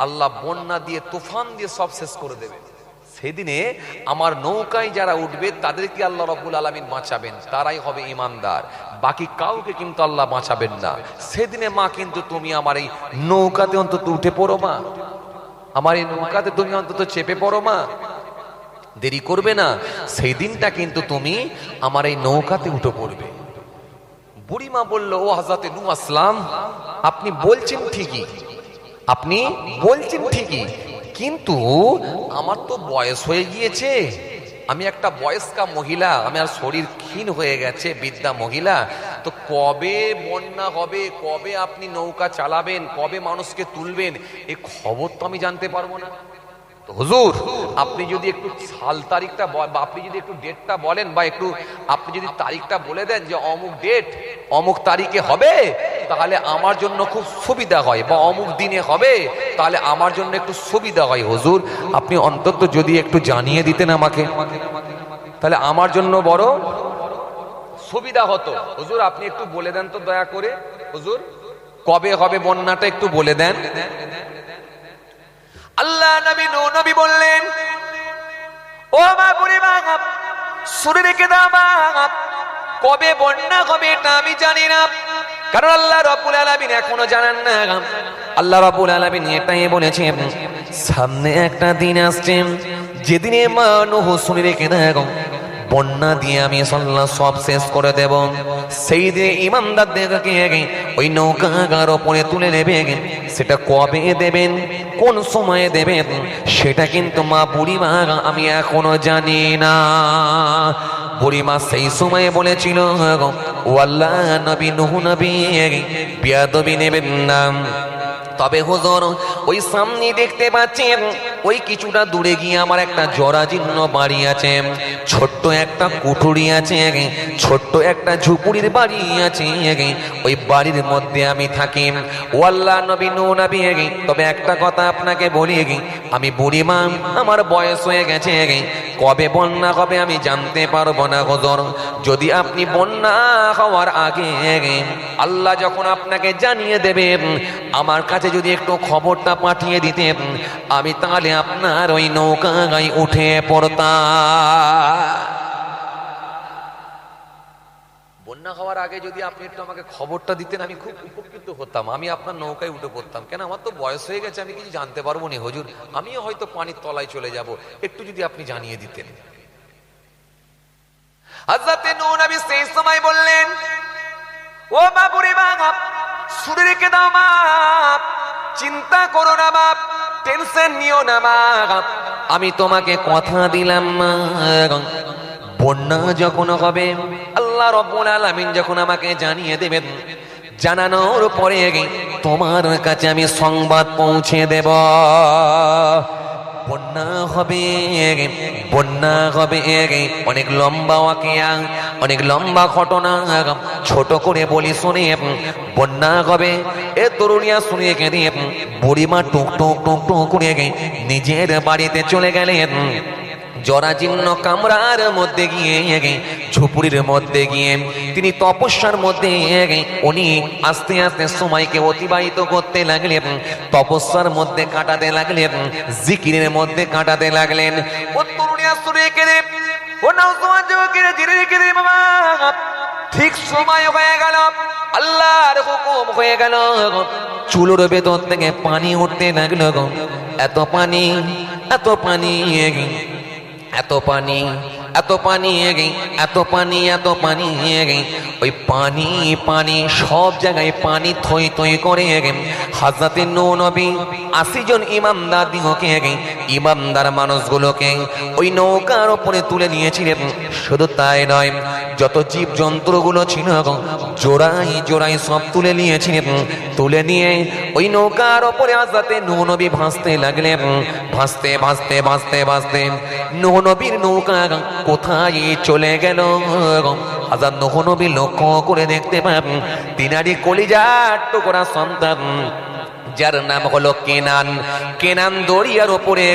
আল্লাহ বন্যা দিয়ে, তুফান দিয়ে সব শেষ করে দেবে। সেদিনে আমার নৌকায় যারা উঠবে তাদেরকে আল্লাহ রাব্বুল আলামিন বাঁচাবেন, তারাই হবে ঈমানদার, বাকি কাউকে কিন্তু আল্লাহ বাঁচাবেন না। সেদিনে মা কিন্তু তুমি আমার এই নৌকাতে অন্তত উঠে পড়ো মা, আমার এই নৌকাতে তুমি অন্তত চেপে পড়ো মা, দেরি করবে না। সেই দিনটা কিন্তু তুমি আমার এই নৌকাতে উঠে পড়বে। বুড়িমা বলল, ও হযরতে নূহ আসলাম, আপনি বলছেন ঠিকই, আপনি বলছেন ঠিকই, কিন্তু আমার তো বয়স হয়ে গিয়েছে, আমি একটা বয়স্কা মহিলা, আমার শরীর ক্ষীণ হয়ে গেছে, বৃদ্ধা মহিলা, তো কবে বন্যা হবে, কবে আপনি নৌকা চালাবেন, কবে মানুষকে তুলবেন, এই খবর তো আমি জানতে পারবো না। তো হুজুর, আপনি যদি একটু সাল তারিখটা, আপনি যদি একটু ডেটটা বলেন, বা একটু আপনি যদি তারিখটা বলে দেন যে অমুক ডেট অমুক তারিখে হবে, তাহলে আমার জন্য খুব সুবিধা হয়, বা অমুক দিনে হবে, তাহলে আমার জন্য একটু সুবিধা হয়। হুজুর, আপনি অন্তত যদি একটু জানিয়ে দিতেন আমাকে, তাহলে আমার জন্য বড় সুবিধা হতো। হুজুর, আপনি একটু বলে দেন তো দয়া করে, হুজুর কবে হবে বন্যাটা একটু বলে দেন। আল্লাহ নবী নূহ নবী বললেন, ও মা, বুড়িমা, শুনে রেখে দাও মা, কবে বন্যা হবে এটা আমি জানি না, কারণ আল্লাহ রাব্বুল আলামিন এখনো জানেন না। আল্লাহ রাব্বুল আলামিন এটাই বলেছেন, সামনে একটা দিন আসছে যেদিনে মা নূহ, শুনে রেখে দাও, বন্যা দিয়ে আমি সব শেষ করে দেব। সেই দিয়ে ঈমানদারদেরকে ওই নৌকার ওপরে তুলে নেবে। সেটা কবে দেবেন, কোন সময়ে দেবেন, সেটা কিন্তু মা, বুড়িমা, আমি এখনো জানি না। বুড়িমা সেই সময়ে বলেছিল, ও আল্লাহ নবী, নূহ নবী, বেয়াদবি নেবেন না। তবে হুজুর, ওই সামনে দেখতে পাচ্ছেন, ওই কিছুটা দূরে গিয়ে আমার একটা জরাজীর্ণ বাড়ি আছে, ছোট্ট একটা কুঠুরি আছে, ছোট্ট একটা ঝুপুরির বাড়ি আছে, ওই বাড়ির মধ্যে আমি থাকি। ও আল্লাহ নবী, নূহ নবী, তবে একটা কথা আপনাকে বলি, আমি বুড়িমা, আমার বয়স হয়ে গেছে, কবে বন্যা হবে আমি জানতে পারবো না হুজুর। যদি আপনি বন্যা হওয়ার আগে আল্লাহ যখন আপনাকে জানিয়ে দেবেন, আমার কাছে যদি একটু খবরটা পাঠিয়ে দিতেন, আমি তাহলে আপনার ওই নৌকায় উঠে পড়তাম। বন্যা হওয়ার আগে যদি আপনি একটু আমাকে খবরটা দিতেন, আমি খুব উপকৃত হতাম, আমি আপনার নৌকায় উঠে পড়তাম। কেন, আমার তো বয়স হয়ে গেছে, আমি কিছু জানতে পারবো না হুজুর, আমিও হয়তো পানির তলায় চলে যাব, একটু যদি আপনি জানিয়ে দিতেন। হযরতে নূহ নবী সেই সময় বললেন, ও মা, বুড়িমা, শুনে রেখে দাও মা, চিন্তা করো না মা, টেনশন নিও না মা, আমি তোমাকে কথা দিলাম মা, বন্যা যখন হবে আল্লাহ রাব্বুল আলামিন যখন আমাকে জানিয়ে দেবেন, জানানোর পরে তোমার কাছে আমি সংবাদ পৌঁছে দেব। বন্যা হবে, বন্যা হবে। অনেক লম্বা ওয়াকিয়া, অনেক লম্বা ঘটনা, ছোট করে বলি শুনে। বন্যা হবে, এ তরুণিয়া শুনে গেলে বুড়িমা টুক টুক টুক টুক করে নিজের বাড়িতে চলে গেলেন। জরাজীর্ণ কামরার মধ্যে গিয়ে, ঝুপড়ির মধ্যে গিয়ে তিনি তপস্যার মধ্যে উনি আস্তে আস্তে সময়কে অতিবাহিত করতে লাগলেন, তপস্যার মধ্যে কাটাতে লাগলেন, জিকিরের মধ্যে কাটাতে লাগলেন। ও তরুণী আশ্রয় কেড়ে, ও নওজোয়ান যুবকের জিরে কেড়ে বাবা, ঠিক সময় হয়ে গেল, আল্লাহর হুকুম হয়ে গেল, চুলোর ভেতর থেকে পানি উঠতে লাগলো। এত পানি, এত পানি, এত পানি, এত পানি, এত পানি, এত পানি, ওই পানি পানি সব জায়গায় পানি থই থই করে। হযরতে নূহ নবী ৮০ জন ইমামদার দিগকে, ইমামদার মানুষগুলোকে ওই নৌকার উপরে তুলে নিয়েছিলেন। শুধু তাই নয়, যত জীব জন্তুগুলো ছিল জোড়াই জোড়াই সব তুলে নিয়েছিলেন। তুলে নিয়ে ওই নৌকার উপরে হযরতে নূহ নবী ভাসতে লাগলেন। ভাসতে ভাসতে ভাসতে ভাসতে নূহ নবীর নৌকা কোথায় চলে গেল? হযরত নূহ নবী লক্ষ্য করে দেখতে পান তিনারই কলিজার টুকরা সন্তান, যার নাম হলো কেনান। কেনান দরিয়ার উপরে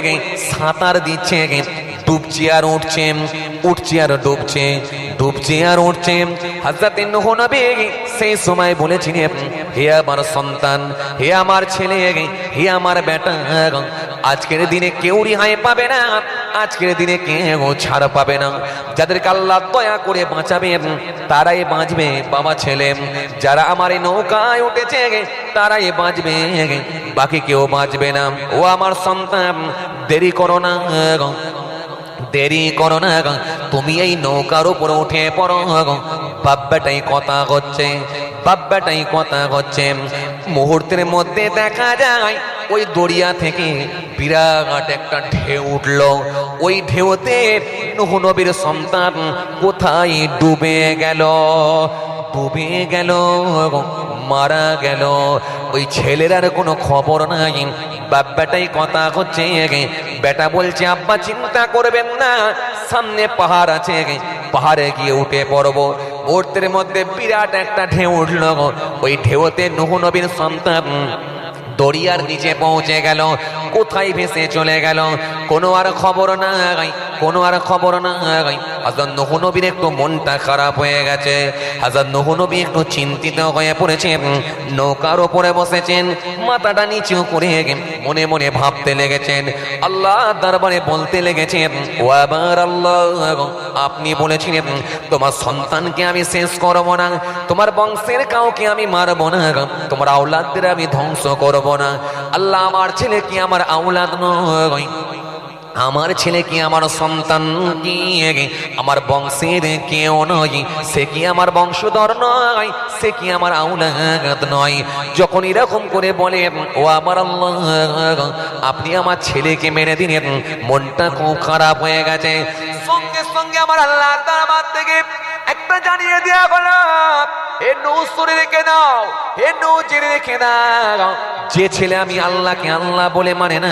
সাঁতার দিচ্ছে, ডুবছে আর উঠছে, উঠছে আর ডুবছে, ডুবছে আর উঠছে। হযরতে নূহ নবী সেই সময় বলেছিলেন, হে আমার সন্তান, হে আমার ছেলে, হে আমার বেটা, আজকের দিনে কেউ রেহাই পাবে না, আজকের দিনে কেউ ছাড় পাবে না। যাদেরকে আল্লাহ দয়া করে বাঁচাবে তারাই বাঁচবে বাবা ছেলে, যারা আমার এই নৌকায় উঠেছে তারাই বাঁচবে, বাকি কেউ বাঁচবে না। ও আমার সন্তান, দেরি করো না, দেরি করো না, তুমি এই নৌকার উপর উঠে পড়ো। বাপ বেটাই কথা হচ্ছে, বাপ বেটাই কথা হচ্ছে। মুহূর্তের মধ্যে দেখা যায় ওই দরিয়া থেকে বিরাট একটা ঢেউ উঠলো। ওই ঢেউতে নূহ নবীর সন্তান কোথায় ডুবে গেল, ডুবে গেল, মারা গেল। ওই ছেলের আর কোনো খবর নাই। বাপ বেটাই কথা হচ্ছে, বেটা বলছে আব্বা চিন্তা করবেন না, সামনে পাহাড় আছে, পাহাড়ে গিয়ে উঠে পড়বো। মুহূর্তের মধ্যে বিরাট একটা ঢেউ উঠল। ওই ঢেউতে নূহ নবীর সন্তান দরিয়ার নিচে পৌঁছে গেল। কোথায় ভেসে চলে গেল কোনো আর খবর নাই, কোনো আর খবর নাই। হযরত নূহ নবীর একটু মনটা খারাপ হয়ে গেছে। হযরত নূহ নবী একটু চিন্তিত হয়ে পড়েছেন। নৌকার ওপরে বসেছেন, মাথাটা নিচু করে মনে মনে ভাবতে লেগেছেন, আল্লাহ দরবারে বলতে লেগেছেন, ও আমার আল্লাহ, আপনি বলেছিলেন তোমার সন্তানকে আমি শেষ করব না, তোমার বংশের কাউকে আমি মারব না, তোমার আওলাদদের আমি ধ্বংস করব না। আল্লাহ, আমার ছেলে কি আমার আওলাদ নয়? আমার ছেলে কি আমার সন্তান কি আমার বংশের কেউ নয়? সে কি আমার বংশধর নয়? সে কি আমার আওলাদ নয়? যখন এরকম করে বলে, ও আমার আল্লাহ, আপনি আমার ছেলেকে মেরে দিলেন, মনটা খুব খারাপ হয়ে গেছে। সঙ্গে সঙ্গে আমার আল্লাহ দরবার থেকে একটা জানিয়ে দেয়া হলো, হে নূহ শুনে রেখে দাও, হে নূহ জেনে রেখে দাও, যে ছেলে আমি আল্লাহকে আল্লাহ বলে মানে না,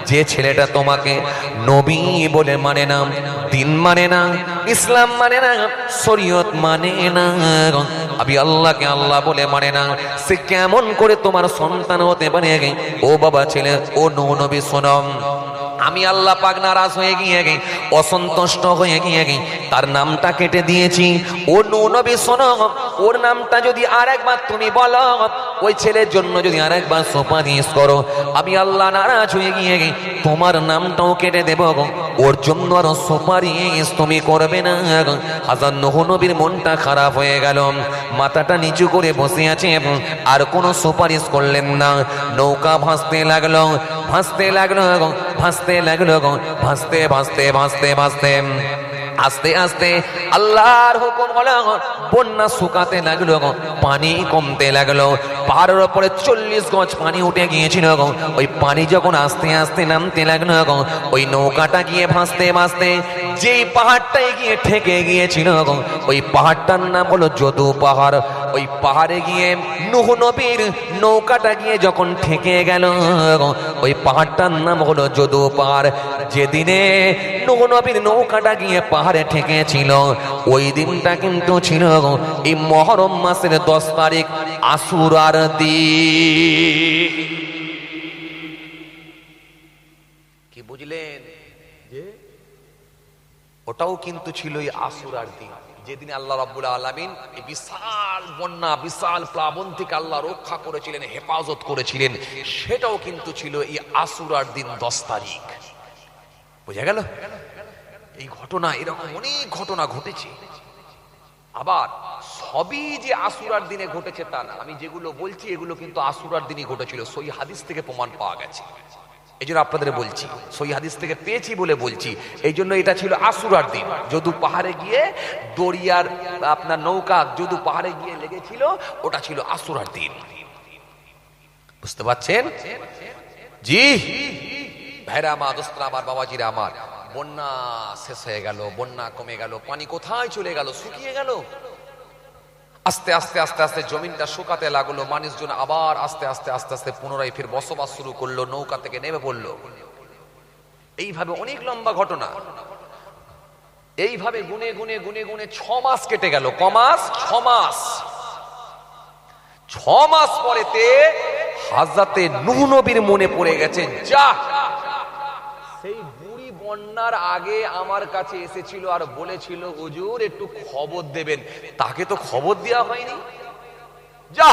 যে ছেলেটা তোমাকে নবী বলে মানে না, দিন মানে না, ইসলাম মানে না, শরীয়ত মানে না, আমি আল্লাহকে আল্লাহ বলে মানে না, সে কেমন করে তোমার সন্তান হতে পারে? ও বাবা ছেলে, ও নূহ নবী শোনো, আমি আল্লাহ পাক নারাজ হয়ে গিয়ে অসন্তুষ্ট হয়ে গিয়ে তার নামটা কেটে দিয়েছি। ও নূহ নবী শোনো, ওর নামটা যদি আরেকবার তুমি বলো, ওই ছেলের জন্য যদি আরেকবার সুপারিশ করো, আমি আল্লাহ নারাজ হয়ে গিয়ে তোমার নামটাও কেটে দেব, ওর জন্য আর সুপারিশ তুমি করবে না। হযরত নূহ নবীর মনটা খারাপ হয়ে গেল, মাথাটা নিচু করে বসে আছে, আর কোনো সুপারিশ করলেন না। নৌকা ভাসতে লাগলো, ভাসতে লাগলো, ভাসতে লাগলো, ভাসতে ভাসতে ভাসতে ভাসতে আস্তে আস্তে আল্লাহর হুকুম হলো বন্যা শুকাতে লাগলো, পানি কমতে লাগলো। পাহাড়ের উপরে 40 গজ পানি উঠে গিয়েছিল। ওই পানি যখন আস্তে আস্তে নামতে লাগলো, ওই নৌকাটা গিয়ে ভাসতে ভাসতে যেই পাহাড়টায় গিয়ে ঠেকে গিয়েছিল, ওই পাহাড়টার নাম হলো যদু পাহাড়। ওই পাহাড়ে গিয়ে নূহ নবীর নৌকাটা গিয়ে যখন ঠেকে গেল, ওই পাহাড়টার নাম হলো যদু পাহাড়। যেদিনে নূহ নবীর নৌকাটা গিয়ে পাহাড়ে ঠেকেছিল, ওই দিনটা কিন্তু ছিল এই মুহররম মাসের 10 তারিখ, আশুরার দিন। কি বুঝলেন? যে ওটাও কিন্তু ছিল এই আশুরার দিন, যেদিন আল্লাহ রাব্বুল আলামিন এই বিশাল বন্যা, বিশাল প্লাবন থেকে আল্লাহ রক্ষা করেছিলেন, হেফাজত করেছিলেন। সেটাও কিন্তু ছিল এই আশুরার দিন 10 তারিখ। বুঝা গেল? এই ঘটনা, এরকম অনেক ঘটনা ঘটেছে। আবার সবই যে আশুরার দিনে ঘটেছে তা না, আমি যেগুলো বলছি এগুলো কিন্তু আশুরার দিনই ঘটেছিল। সহি হাদিস থেকে প্রমাণ পাওয়া গেছে, এই জন্য আপনাদের বলছি। সহি হাদিস থেকে পেয়েছি বলে বলছি, এই জন্য এটা ছিল আশুরার দিন। যদু পাহাড়ে গিয়ে দরিয়ার আপনার নৌকা যদু পাহাড়ে গিয়ে লেগেছিল, ওটা ছিল আশুরার দিন। বুঝতে পারছেন? জি ভাইরা আমার, দোস্তরা আমার, বাবাজিরা আমার, বন্যা শেষ হয়ে গেল, বন্যা কমে গেল, পানি কোথায় চলে গেল? শুকিয়ে গেল। আস্তে আস্তে আস্তে আস্তে জমিনটা শুকাতে লাগলো। মানুষজন আবার আস্তে আস্তে আস্তে আস্তে পুনরায় ফের বসবাস শুরু করলো, নৌকা থেকে নেমে পড়লো। এইভাবে অনেক লম্বা ঘটনা। এইভাবে গুনে গুনে গুনে গুনে 6 মাস কেটে গেল। ক মাস? 6 মাস। 6 মাস পরেতে হযরতে নূহ নবীর মনে পড়ে গেছে, যা সেই বুড়ি বন্যার আগে আমার কাছে এসেছিল আর বলেছিল হুজুর একটু খবর দেবেন, তাকে তো খবর দেওয়া হয়নি। যা,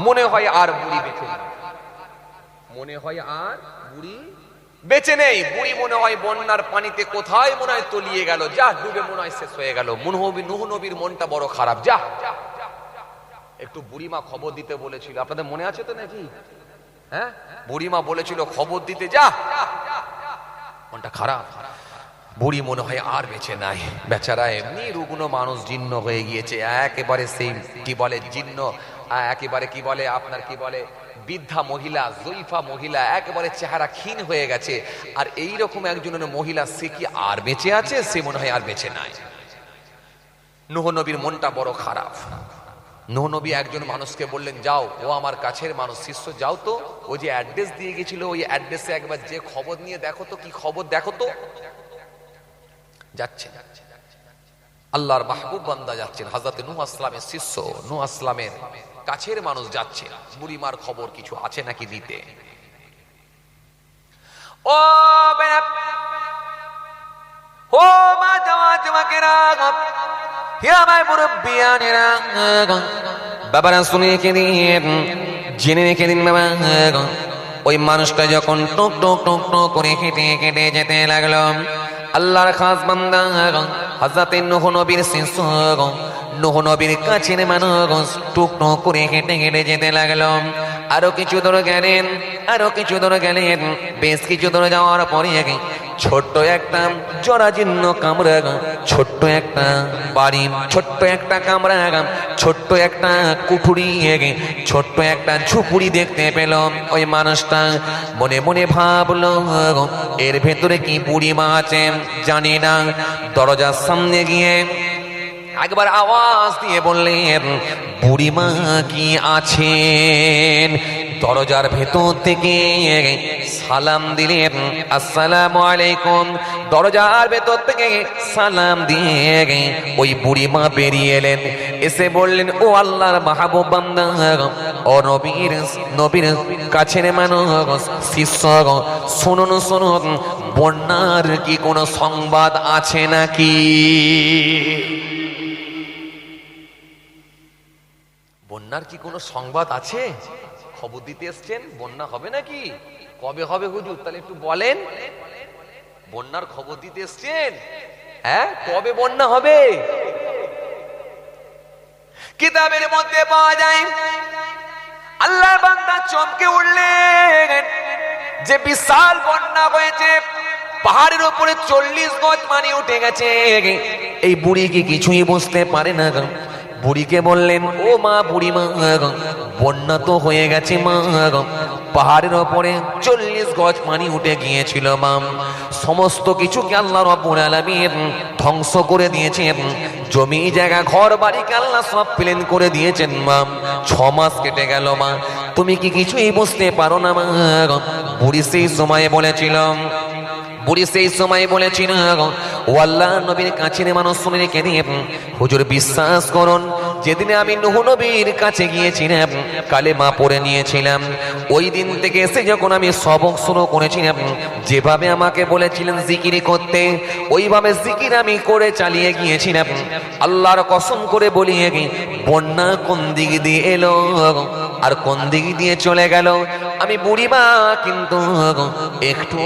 মনে হয় আর বুড়ি বেঁচে নেই, মনে হয় আর বুড়ি বেঁচে নেই। বুড়ি মনে হয় বন্যার পানিতে কোথায় মনে হয় তলিয়ে গেল, যা ডুবে মনে হয় শেষ হয়ে গেল। নূহ নবীর মনটা বড় খারাপ। যা, একটু বুড়িমা খবর দিতে বলেছিল, আপনাদের মনে আছে তো নাকি? হ্যাঁ, বুড়িমা বলেছিল খবর দিতে, যা। মনটা খারাপ। বুড়ি মনে হয় আর বেঁচে নাই, বেচারা এমনি রুগ্ন মানুষ, জীর্ণ হয়ে গিয়েছে একেবারে। সেই কি বলে জীর্ণ, একেবারে কি বলে আপনার কি বলে বৃদ্ধা মহিলা, জয়ীফা মহিলা, একেবারে চেহারা ক্ষীণ হয়ে গেছে। আর এই রকম একজনের মহিলা, সে কি আর বেঁচে আছে? সে মনে হয় আর বেঁচে নাই। নূহ নবীর মনটা বড় খারাপ। নূহ নবী একজন মানুষকে বললেন, যাও, ও আমার কাছের মানুষ, শিষ্য, যাও তো, ও যে অ্যাড্রেস দিয়ে গেছিল ওই অ্যাড্রেসে একবার যে খবর নিয়ে দেখো তো, কি খবর দেখো তো। যাচ্ছে আল্লাহর মাহবুব বান্দা যাচ্ছেন, হযরত নূহ আসলামের শিষ্য, নূহ আসলামের কাছের মানুষ যাচ্ছে, বুড়িমার খবর কিছু আছে নাকি দিতে। ও ও মা জামাকেরা, হে আমার মুরব্বিয়ানেরা, বাবারা শুনে রেখে দিন, জেনে রেখে দিন বাবা। ওই মানুষটা যখন টুক টুক টুক টুক করে হেঁটে হেঁটে যেতে লাগলো, আল্লাহর খাস বান্দা হযরত নূহ নবীর শিষ্য, নূহ নবীর কাছের মানুষ টুক টুক করে হেঁটে হেঁটে যেতে লাগলো। আরো কিছু দূর গেলেন, আরো কিছু দূর গেলেন। বেশ কিছু দূর যাওয়ার পরে ছোট্ট একটা জরাজীর্ণ কামরা, ছোট্ট একটা বাড়ি, ছোট্ট একটা কামরা, ছোট্ট একটা কুঠুরি, ছোট্ট একটা ঝুপুরি দেখতে পেল। ওই মানুষটা মনে মনে ভাবলো, এর ভেতরে কি বুড়িমা আছে জানি না। দরজার সামনে গিয়ে একবার আওয়াজ দিয়ে বললেন, বুড়িমা কি আছেন? দরজার ভেতর থেকে সালাম দিলেন, আসসালামু আলাইকুম। দরজার ভেতর থেকে সালাম দিয়ে ওই বুড়িমা বেরিয়ে এলেন, এসে বললেন, ও আল্লাহর মাহবুব বান্দা, ও নবীর কাছের মানুষ, শিষ্য, শুনুন শুনুন, বন্যার কি কোনো সংবাদ আছে নাকি? বন্যার কি কোনো সংবাদ আছে? খবর দিতে এসছেন, বন্যা হবে নাকি? কবে হবে হুজুর? তাহলে একটু বলেন। বন্যার খবর দিতে এসছেন, হ্যাঁ, কবে বন্যা হবে? কিতাবের মধ্যে পাওয়া যায়, আল্লাহর বান্দা চমকে উঠলেন যে বিশাল বন্যা হয়েছে, পাহাড়ের উপরে 40 গজ পানি উঠে গেছে। এই বুড়ি কি কিছুই বুঝতে পারে না। বুড়িকে বললেন, ও মা, বুড়ি মা, বন্যা তো হয়ে গেছে মা। পাহাড়ের ওপরে 40 গজ পানি উঠে গিয়েছিল মা। সমস্ত কিছুকে আল্লাহ রাব্বুল আলামিন ধ্বংস করে দিয়েছেন। জমি জায়গা ঘর বাড়িকে আল্লাহ সব প্লেন করে দিয়েছেন মা। 6 মাস কেটে গেল মা, তুমি কি কিছুই বুঝতে পারো না মা? বুড়ি সেই সময়ে বলেছিল, ও আল্লাহ নবীর কাছের মানুষ শুনে রেখে দিয়ে, হুজুর বিশ্বাস করুন, যেদিনে আমি নূহ নবীর কাছে গিয়েছিলাম, কালেমা পড়ে নিয়েছিলাম, ওই দিন থেকে এসে যখন আমি সবক শুরু করেছিলাম, যেভাবে আমাকে বলেছিলেন জিকির করতে, ওইভাবে জিকির আমি করে চালিয়ে গিয়েছিলাম। আল্লাহর কসম করে বলি, বন্যা কোন দিক দিয়ে এলো আর কোন দিক দিয়ে চলে গেল আমি বুড়িমা কিন্তু একটু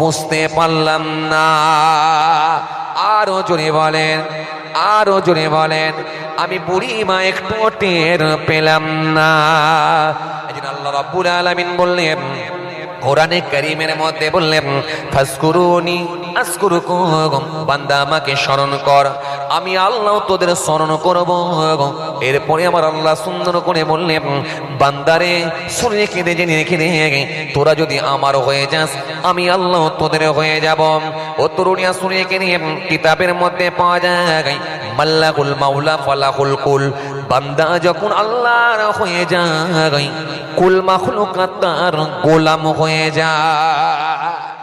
বুঝতে পারলাম না। আরো জোরে বলেন, আমি বুড়িমা একটু টের পেলাম না। এজন্য আল্লাহ রাব্বুল আলামিন বললেন কোরআনে কারীমের মধ্যে, বললেন ফাসকুরুনি আযকুরুকুম, বান্দা আমাকে স্মরণ কর, আমি আল্লাহ তোদের স্মরণ করব। এরপরে আমার আল্লাহ সুন্দর করে বললেন, বান্দারে শুনে কেঁদে জেনে রেখে দে, তোরা যদি আমার হয়ে যাস, আমি আল্লাহ তোদের হয়ে যাব। ও তরুণিয়া শুনে কেঁদে, কিতাবের মধ্যে পাওয়া যায় মাল্লাকুল মাওলা ফালাকুল কুল, বান্দা যখন আল্লাহর হয়ে যায়, কুল মাখলুকাত তার গোলাম হয়ে যায়।